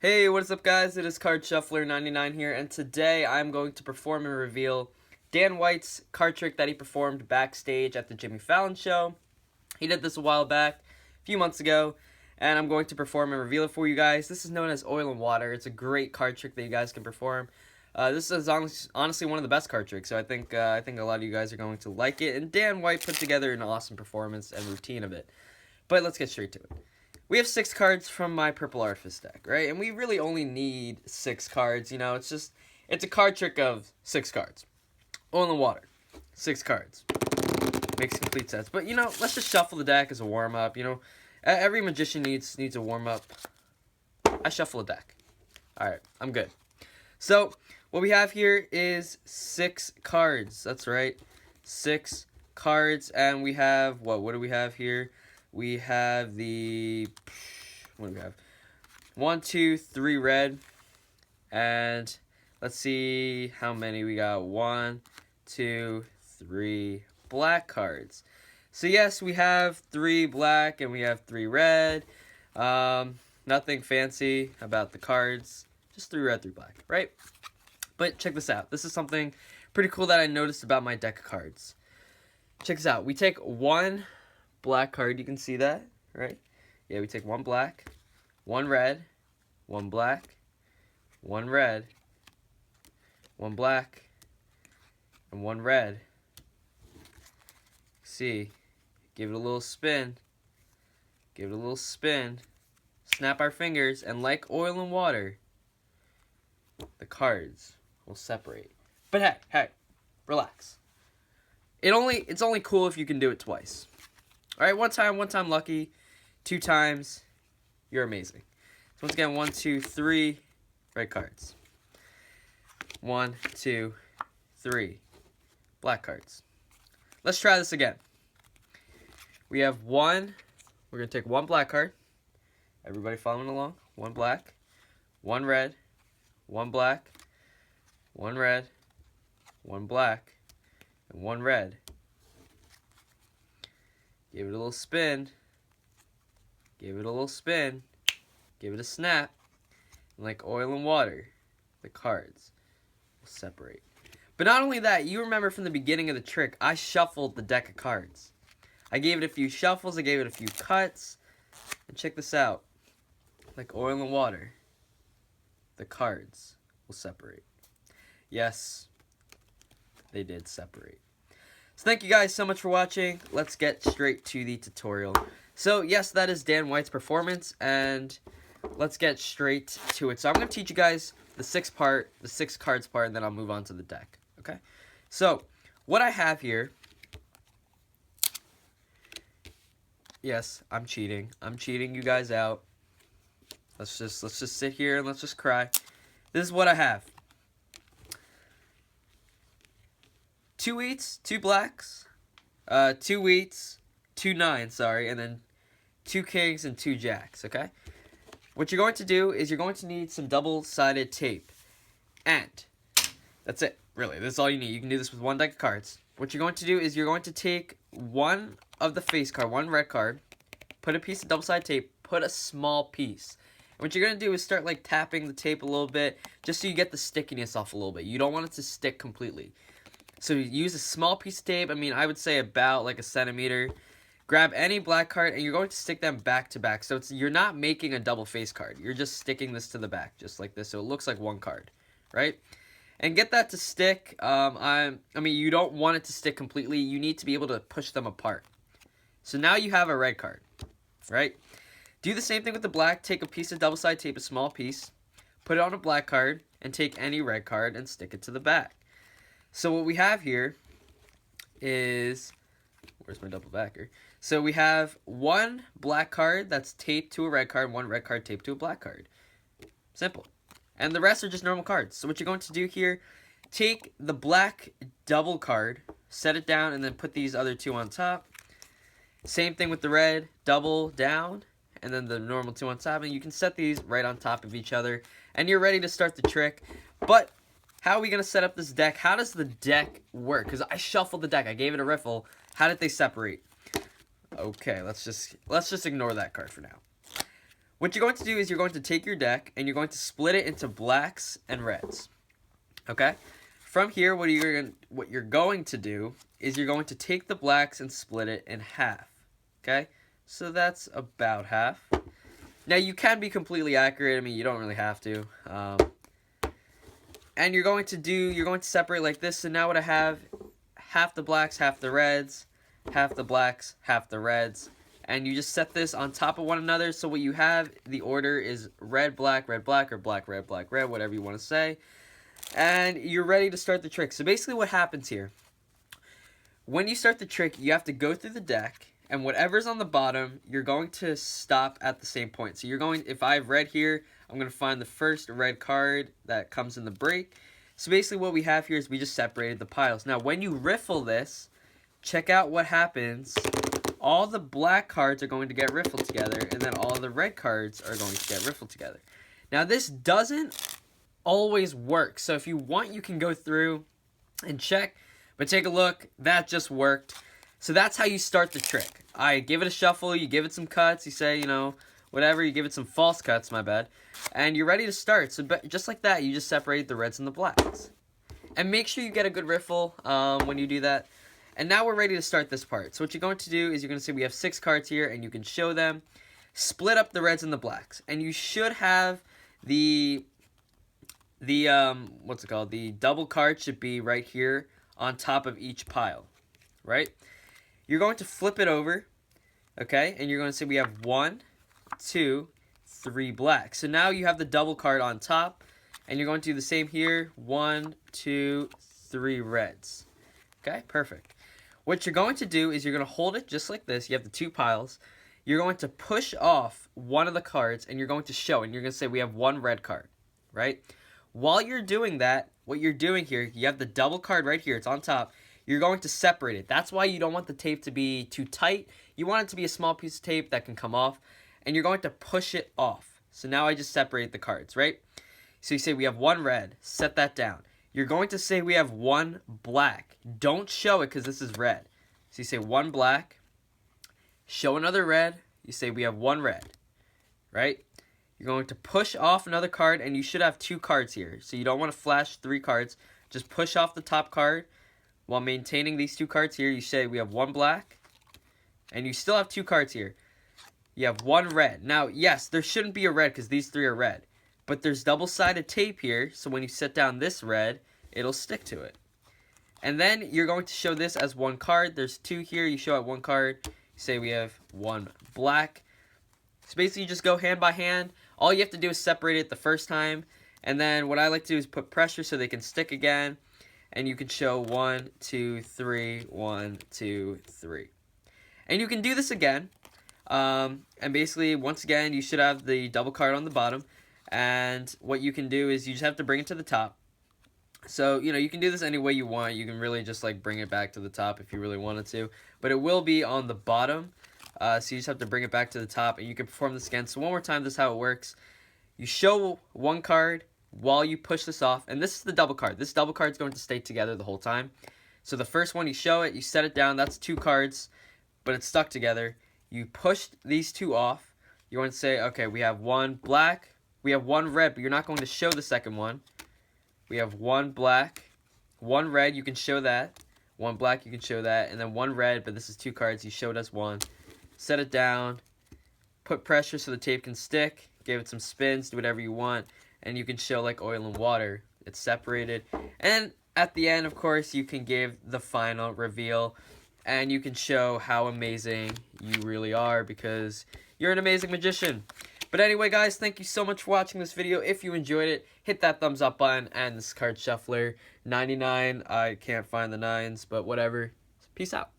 Hey, what is up guys? It is Card Shuffler 99 here, and today I'm going to perform and reveal Dan White's card trick that he performed backstage at the Jimmy Fallon show. He did this a while back, a few months ago, and I'm going to perform and reveal it for you guys. This is known as Oil and Water. It's a great card trick that you guys can perform. This is honestly one of the best card tricks, so I think a lot of you guys are going to like it, and Dan White put together an awesome performance and routine of it. But let's get straight to it. We have 6 cards from my Purple Artifice deck, right? And we really only need 6 cards, you know? It's a card trick of 6 cards. Oil and Water, 6 cards. Makes complete sense. But, you know, let's just shuffle the deck as a warm-up, you know? Every magician needs a warm-up. I shuffle a deck. Alright, I'm good. So, what we have here is 6 cards. That's right. 6 cards, and we have, what do we have here? We have what do we have? 1, 2, 3 red, and let's see how many we got. 1, 2, 3 black cards. So yes, we have 3 black and we have 3 red. Nothing fancy about the cards. Just 3 red, 3 black, right? But check this out. This is something pretty cool that I noticed about my deck of cards. Check this out. We take 1 black card, you can see that, right? Yeah, we take 1 black, 1 red, 1 black, 1 red, 1 black, and 1 red. See, give it a little spin, snap our fingers, and like oil and water, the cards will separate. But hey, relax. It's only cool if you can do it twice. Alright, one time lucky, 2 times, you're amazing. So once again, 1, 2, 3 red cards. 1, 2, 3 black cards. Let's try this again. We have we're going to take 1 black card. Everybody following along? 1 black, 1 red, 1 black, 1 red, 1 black, and 1 red. Give it a little spin, give it a snap, and like oil and water, the cards will separate. But not only that, you remember from the beginning of the trick, I shuffled the deck of cards. I gave it a few shuffles, I gave it a few cuts, and check this out. Like oil and water, the cards will separate. Yes, they did separate. So thank you guys so much for watching. Let's get straight to the tutorial. So yes, that is Dan White's performance, and let's get straight to it. So I'm going to teach you guys the 6 cards part, and then I'll move on to the deck. Okay? So what I have here. Yes, I'm cheating. I'm cheating you guys out. Let's just sit here and let's just cry. This is what I have. 2 wheats, 2 blacks, 2 wheats, 2 nines, sorry, and then 2 kings and 2 jacks, okay? What you're going to do is you're going to need some double-sided tape. And that's it, really. That's all you need. You can do this with 1 deck of cards. What you're going to do is you're going to take 1 of the face card, 1 red card, put a piece of double-sided tape, put a small piece. And what you're going to do is start like tapping the tape a little bit just so you get the stickiness off a little bit. You don't want it to stick completely. So use a small piece of tape, I would say about like a centimeter. Grab any black card and you're going to stick them back to back. So you're not making a double face card. You're just sticking this to the back, just like this. So it looks like 1 card, right? And get that to stick. You don't want it to stick completely. You need to be able to push them apart. So now you have a red card, right? Do the same thing with the black. Take a piece of double-sided tape, a small piece, put it on a black card, and take any red card and stick it to the back. So what we have here is, where's my double backer? So we have 1 black card that's taped to a red card, 1 red card taped to a black card. Simple. And the rest are just normal cards. So what you're going to do here, take the black double card, set it down, and then put these other 2 on top. Same thing with the red, double down, and then the normal 2 on top. And you can set these right on top of each other, and you're ready to start the trick. But how are we going to set up this deck? How does the deck work? Because I shuffled the deck. I gave it a riffle. How did they separate? Okay, let's just ignore that card for now. What you're going to do is you're going to take your deck and you're going to split it into blacks and reds. Okay? From here, what you're going to do is you're going to take the blacks and split it in half. Okay? So that's about half. Now, you can be completely accurate. I mean, you don't really have to. And you're going to separate like this. So now what I have, half the blacks, half the reds, half the blacks, half the reds. And you just set this on top of one another. So what you have, the order is red, black, or black, red, whatever you want to say. And you're ready to start the trick. So basically what happens here, when you start the trick, you have to go through the deck. And whatever's on the bottom, you're going to stop at the same point. So you're going, if I have red here, I'm going to find the first red card that comes in the break. So basically what we have here is we just separated the piles. Now when you riffle this, check out what happens. All the black cards are going to get riffled together, and then all the red cards are going to get riffled together. Now, this doesn't always work, so if you want, you can go through and check, but take a look. That just worked. So that's how you start the trick. I give it a shuffle, you give it some cuts, you say, you know, whatever, you give it some false cuts, my bad, and you're ready to start. So just like that, you just separate the reds and the blacks. And make sure you get a good riffle when you do that. And now we're ready to start this part. So what you're going to do is you're going to say we have 6 cards here, and you can show them. Split up the reds and the blacks. And you should have the what's it called? The double card should be right here on top of each pile, right? You're going to flip it over, okay? And you're going to say we have 1, 2, 3 blacks. So now you have the double card on top, and you're going to do the same here. 1, 2, 3 reds. Okay, perfect. What you're going to do is you're going to hold it just like this. You have the 2 piles. You're going to push off one of the cards, and you're going to show, and you're going to say we have 1 red card, right? While you're doing that, what you're doing here, you have the double card right here. It's on top. You're going to separate it. That's why you don't want the tape to be too tight. You want it to be a small piece of tape that can come off, and you're going to push it off. So now I just separate the cards, right? So you say we have 1 red. Set that down. You're going to say we have 1 black. Don't show it because this is red. So you say 1 black. Show another red. You say we have 1 red. Right? You're going to push off another card, and you should have 2 cards here. So you don't want to flash 3 cards. Just push off the top card while maintaining these 2 cards here. You say we have 1 black. And you still have 2 cards here. You have 1 red. Now, yes, there shouldn't be a red because these 3 are red. But there's double-sided tape here, so when you set down this red, it'll stick to it. And then you're going to show this as 1 card. There's 2 here. You show it 1 card. You say we have 1 black. So basically, you just go hand by hand. All you have to do is separate it the first time. And then what I like to do is put pressure so they can stick again. And you can show 1, 2, 3, 1, 2, 3. And you can do this again. And basically, once again, you should have the double card on the bottom. And what you can do is you just have to bring it to the top. So, you know, you can do this any way you want. You can really just, like, bring it back to the top if you really wanted to. But it will be on the bottom. So you just have to bring it back to the top. And you can perform this again. So one more time, this is how it works. You show 1 card while you push this off. And this is the double card. This double card is going to stay together the whole time. So the first one, you show it. You set it down. That's 2 cards. But it's stuck together. You push these 2 off. You're going to say, okay, we have 1 black. We have 1 red, but you're not going to show the second one. We have 1 black, 1 red, you can show that. 1 black, you can show that. And then 1 red, but this is 2 cards. You showed us 1. Set it down. Put pressure so the tape can stick. Give it some spins. Do whatever you want. And you can show like oil and water. It's separated. And at the end, of course, you can give the final reveal. And you can show how amazing you really are because you're an amazing magician. But anyway, guys, thank you so much for watching this video. If you enjoyed it, hit that thumbs up button. And this card shuffler, 99. I can't find the 9s, but whatever. Peace out.